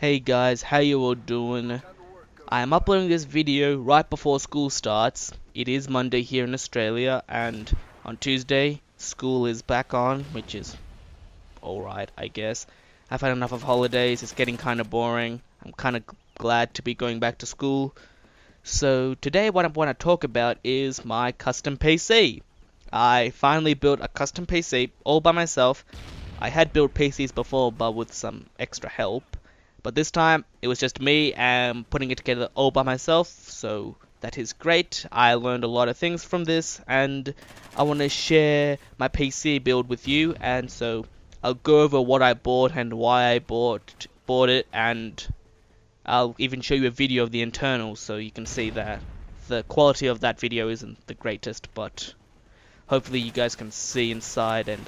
Hey guys, how you all doing? I am uploading this video right before school starts. It is Monday here in Australia, and on Tuesday school is back on, which is alright, I guess. I've had enough of holidays, it's getting kinda boring. I'm kinda glad to be going back to school. So today what I want to talk about is my custom PC. I finally built a custom PC all by myself. I had built PCs before, but with some extra help. But this time, it was just me and putting it together all by myself, so that is great. I learned a lot of things from this, and I want to share my PC build with you, and so I'll go over what I bought and why I bought it, and I'll even show you a video of the internals, so you can see that the quality of that video isn't the greatest, but hopefully you guys can see inside and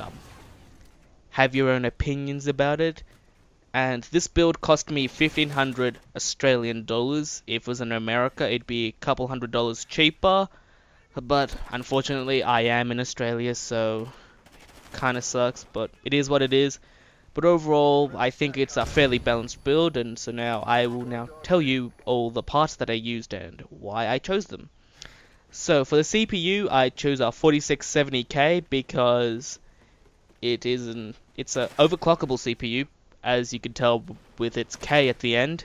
have your own opinions about it. And this build cost me 1,500 Australian dollars. If it was in America, it'd be a couple $100 cheaper. But unfortunately, I am in Australia, so kinda sucks. But it is what it is. But overall, I think it's a fairly balanced build. And so now I will now tell you all the parts that I used and why I chose them. So for the CPU, I chose a 4670K because it's an overclockable CPU, as you can tell with its K at the end,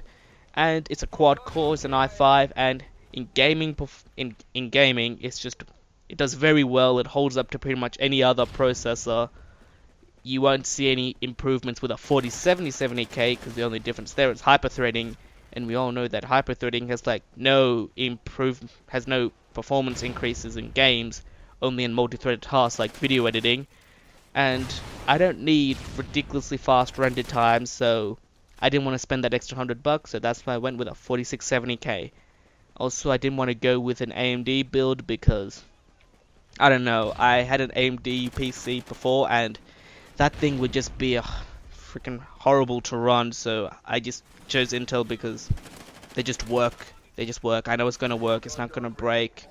and it's a quad core, it's an i5, and in gaming it does very well. It holds up to pretty much any other processor. You won't see any improvements with a 4070K because the only difference there is hyperthreading, and we all know that hyperthreading has no performance increases in games, only in multi-threaded tasks like video editing. And I don't need ridiculously fast render times, so I didn't want to spend that extra $100, so that's why I went with a 4670K. Also, I didn't want to go with an AMD build because, I don't know, I had an AMD PC before, and that thing would just be freaking horrible to run, so I just chose Intel because they just work. I know it's going to work, it's not going to break.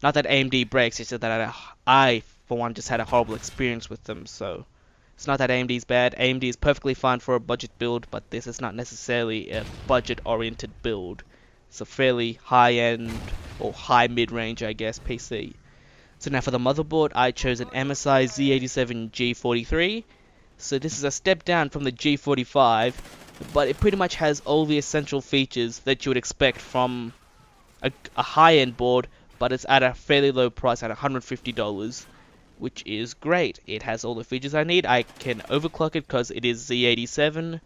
Not that AMD breaks, it's just that I for one, just had a horrible experience with them, so it's not that AMD's bad. AMD is perfectly fine for a budget build, but this is not necessarily a budget-oriented build. It's a fairly high-end, or high mid-range, I guess, PC. So now for the motherboard, I chose an MSI Z87 G43. So this is a step down from the G45, but it pretty much has all the essential features that you would expect from a high-end board, but it's at a fairly low price at $150. Which is great. It has all the features I need. I can overclock it because it is Z87,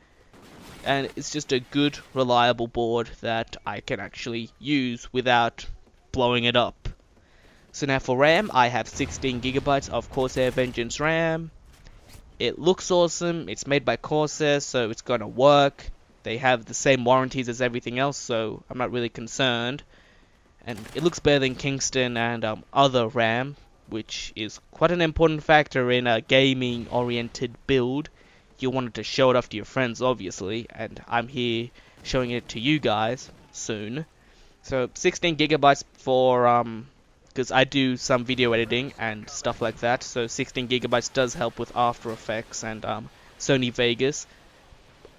and it's just a good, reliable board that I can actually use without blowing it up. So now for RAM, I have 16 gigabytes of Corsair Vengeance RAM. It looks awesome. It's made by Corsair, so it's gonna work. They have the same warranties as everything else, so I'm not really concerned. And it looks better than Kingston and other RAM, which is quite an important factor in a gaming-oriented build. You wanted to show it off to your friends, obviously, and I'm here showing it to you guys soon. So 16 gigabytes for because I do some video editing and stuff like that, so 16 gigabytes does help with After Effects and Sony Vegas,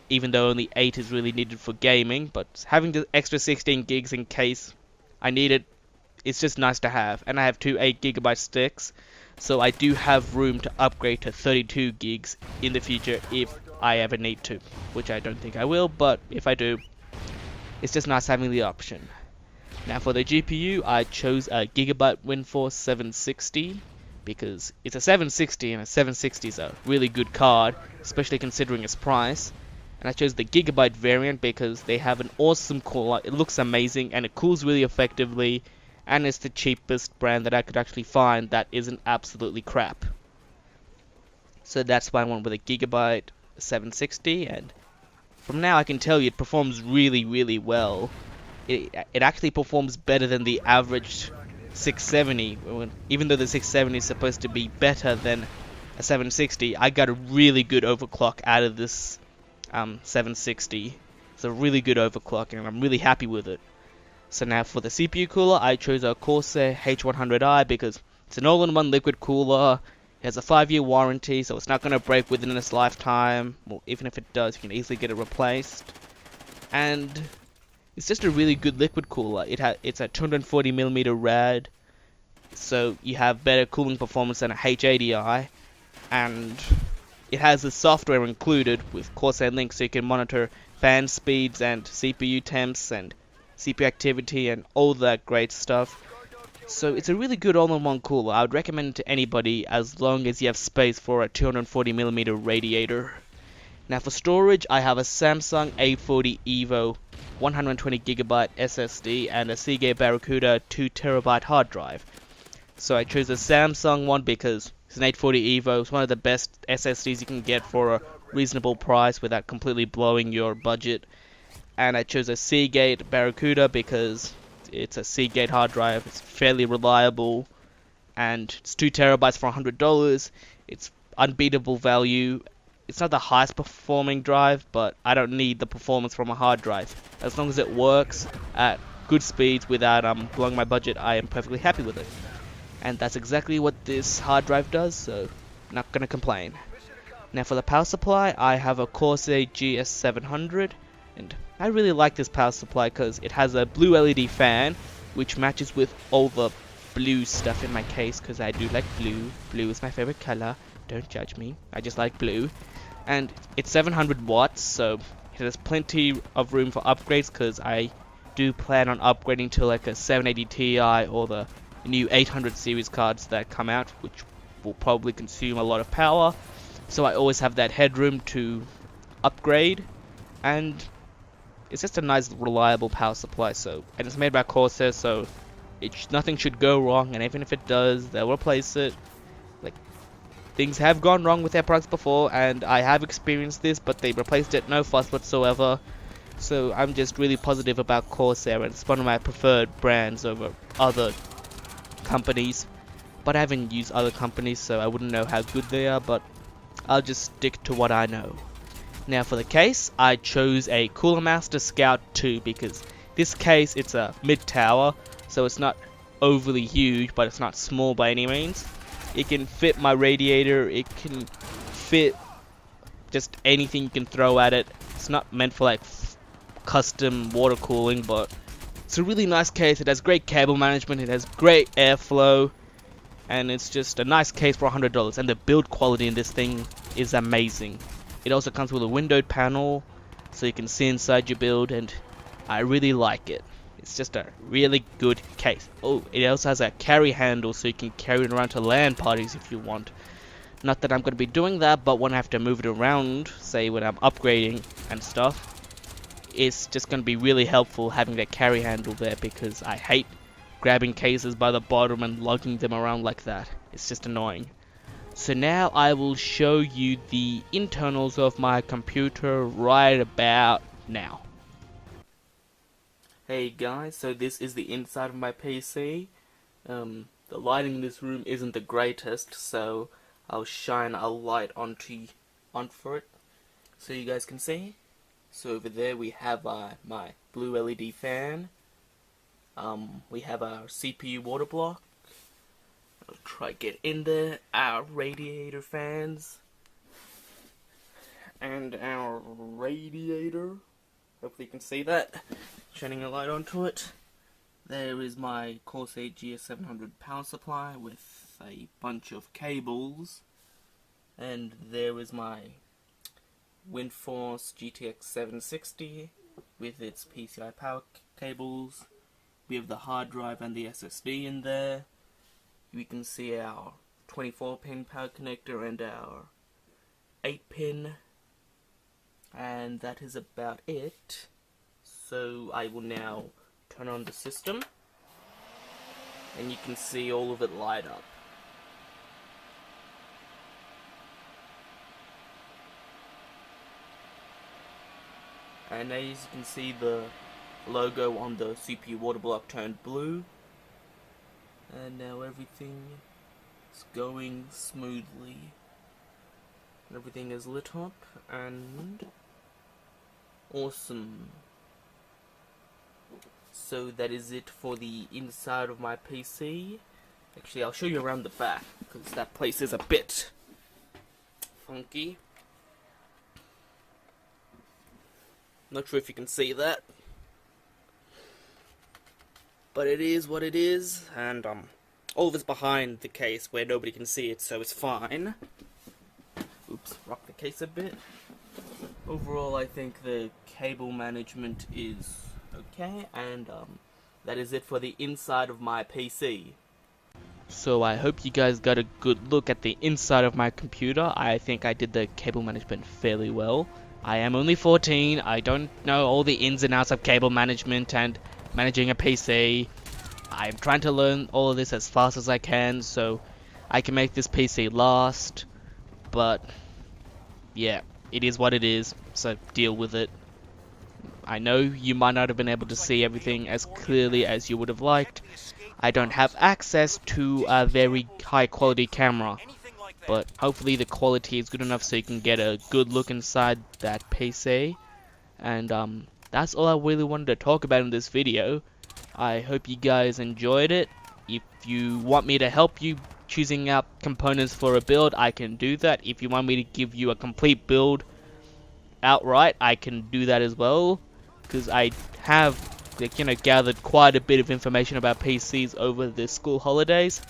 even though only 8 is really needed for gaming. But having the extra 16 gigs in case I need it, it's just nice to have. And I have two 8GB sticks, so I do have room to upgrade to 32 gigs in the future if I ever need to, which I don't think I will, but if I do, it's just nice having the option. Now for the GPU, I chose a Gigabyte Windforce 760 because it's a 760, and a 760 is a really good card, especially considering its price. And I chose the Gigabyte variant because they have an awesome cooler. It looks amazing and it cools really effectively, and it's the cheapest brand that I could actually find that isn't absolutely crap. So that's why I went with a Gigabyte 760, and from now I can tell you it performs really, really well. It actually performs better than the average 670. Even though the 670 is supposed to be better than a 760, I got a really good overclock out of this 760. It's a really good overclock, and I'm really happy with it. So now for the CPU cooler, I chose a Corsair H100i because it's an all-in-one liquid cooler. It has a 5-year warranty, so it's not going to break within its lifetime. Well, even if it does, you can easily get it replaced. and it's just a really good liquid cooler. It's a 240mm rad, so you have better cooling performance than a H80i, and it has the software included with Corsair Link, so you can monitor fan speeds and CPU temps and CPU activity and all that great stuff. So it's a really good all-in-one cooler. I would recommend it to anybody as long as you have space for a 240mm radiator. Now for storage, I have a Samsung A40 EVO 120GB SSD and a Seagate Barracuda 2TB hard drive. So I chose the Samsung one because it's an 840 EVO. It's one of the best SSDs you can get for a reasonable price without completely blowing your budget. And I chose a Seagate Barracuda because it's a Seagate hard drive. It's fairly reliable, and it's 2TB for $100. It's unbeatable value. It's not the highest performing drive, but I don't need the performance from a hard drive. As long as it works at good speeds without blowing my budget, I am perfectly happy with it. And that's exactly what this hard drive does, so not gonna complain. Now for the power supply, I have a Corsair GS700, and I really like this power supply because it has a blue LED fan, which matches with all the blue stuff in my case, because I do like blue. Blue is my favorite color. Don't judge me. I just like blue. And it's 700 watts, so it has plenty of room for upgrades, because I do plan on upgrading to like a 780 Ti or the new 800 series cards that come out, which will probably consume a lot of power. So I always have that headroom to upgrade, and it's just a nice reliable power supply. So, and it's made by Corsair, so nothing should go wrong, and even if it does, they'll replace it. Like, things have gone wrong with their products before, and I have experienced this, but they replaced it, no fuss whatsoever. So I'm just really positive about Corsair, and it's one of my preferred brands over other companies. But I haven't used other companies, so I wouldn't know how good they are, but I'll just stick to what I know. Now for the case, I chose a Cooler Master Scout 2 because this case, it's a mid-tower, so it's not overly huge, but it's not small by any means. It can fit my radiator, it can fit just anything you can throw at it. It's not meant for like custom water cooling, but it's a really nice case. It has great cable management, it has great airflow, and it's just a nice case for $100, and the build quality in this thing is amazing. It also comes with a windowed panel, so you can see inside your build, and I really like it. It's just a really good case. Oh, it also has a carry handle, so you can carry it around to LAN parties if you want. Not that I'm going to be doing that, but when I have to move it around, say when I'm upgrading and stuff, it's just going to be really helpful having that carry handle there, because I hate grabbing cases by the bottom and lugging them around like that. It's just annoying. So now I will show you the internals of my computer right about now. Hey guys, so this is the inside of my PC. The lighting in this room isn't the greatest, so I'll shine a light onto it so you guys can see. So over there we have my blue LED fan. We have our CPU water block. I'll try to get in there. Our radiator fans. And our radiator. Hopefully you can see that. Shining a light onto it. There is my Corsair GS700 power supply with a bunch of cables. And there is my Windforce GTX 760 with its PCI power cables. We have the hard drive and the SSD in there. We can see our 24-pin power connector and our 8-pin. And that is about it. So I will now turn on the system, and you can see all of it light up. And as you can see, the logo on the CPU water block turned blue, and now everything is going smoothly. Everything is lit up and awesome. So that is it for the inside of my PC. Actually, I'll show you around the back, because that place is a bit funky. Not sure if you can see that, but it is what it is, and all of it's behind the case where nobody can see it, so it's fine. Oops, rock the case a bit. Overall, I think the cable management is okay, and that is it for the inside of my PC. So I hope you guys got a good look at the inside of my computer. I think I did the cable management fairly well. I am only 14, I don't know all the ins and outs of cable management and managing a PC. I'm trying to learn all of this as fast as I can so I can make this PC last, but yeah, it is what it is, so deal with it. I know you might not have been able to see everything as clearly as you would have liked. I don't have access to a very high quality camera, but hopefully the quality is good enough so you can get a good look inside that PC. And that's all I really wanted to talk about in this video. I hope you guys enjoyed it. If you want me to help you choosing out components for a build, I can do that. If you want me to give you a complete build outright, I can do that as well, because I have gathered quite a bit of information about PCs over the school holidays,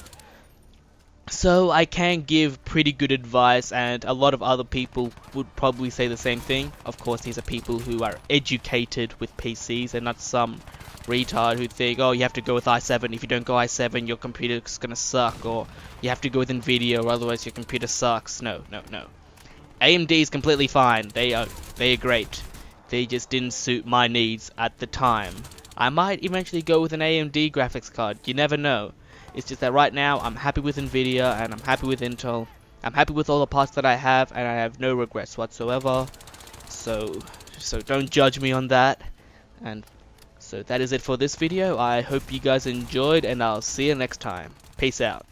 so I can give pretty good advice, and a lot of other people would probably say the same thing. Of course, these are people who are educated with PCs and not some retard who think, oh, you have to go with i7, if you don't go i7 your computer's gonna suck, or you have to go with Nvidia or otherwise your computer sucks. No. AMD is completely fine. They are great. They just didn't suit my needs at the time. I might eventually go with an AMD graphics card, you never know. It's just that right now I'm happy with Nvidia and I'm happy with Intel. I'm happy with all the parts that I have, and I have no regrets whatsoever. So don't judge me on that. And so that is it for this video. I hope you guys enjoyed, and I'll see you next time. Peace out.